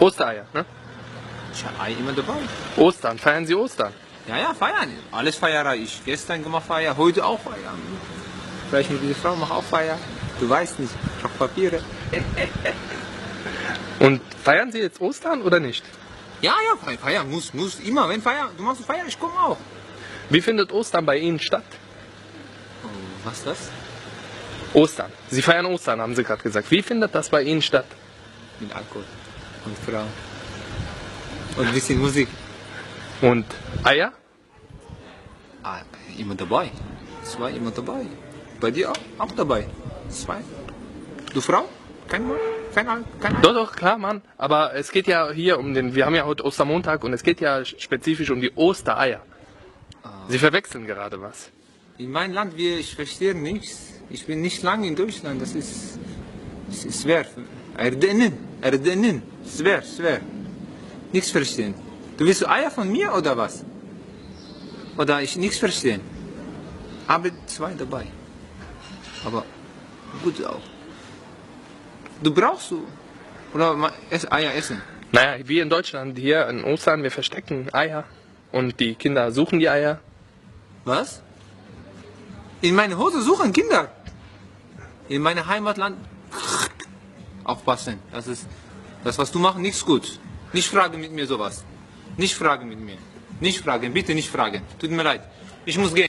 Ostereier, ne? Ich habe Ei immer dabei. Ostern, feiern Sie Ostern? Ja, feiern. Alles feiere ich. Gestern gemacht Feier, heute auch feiern. Vielleicht mit dieser Frau mache auch Feier. Du weißt nicht, ich habe Papiere. Und feiern Sie jetzt Ostern oder nicht? Ja, feiern muss immer. Wenn Feier, du machst Feier, ich komme auch. Wie findet Ostern bei Ihnen statt? Oh, was ist das? Ostern. Sie feiern Ostern, haben Sie gerade gesagt. Wie findet das bei Ihnen statt? Mit Alkohol und Frau. Und ein bisschen Musik. Und Eier? Ah, immer dabei. 2 immer dabei. Bei dir auch dabei. 2. Du Frau? Kein Mann? Kein Ei? Doch, klar, Mann. Aber es geht ja hier um den, wir haben ja heute Ostermontag und es geht ja spezifisch um die Ostereier. Sie verwechseln gerade was. In meinem Land, ich verstehe nichts. Ich bin nicht lange in Deutschland. Das ist schwer. Erdennen. Schwer. Nichts verstehen. Du willst Eier von mir oder was? Oder ich nichts verstehen? Habe 2 dabei. Aber gut auch. Du brauchst oder Eier essen. Naja, wir in Deutschland hier in Ostern, wir verstecken Eier und die Kinder suchen die Eier. Was? In meine Hose suchen Kinder. In meinem Heimatland aufpassen. Das was du machst, nichts gut. Nicht fragen mit mir sowas. Nicht fragen mit mir. Nicht fragen, bitte nicht fragen. Tut mir leid. Ich muss gehen.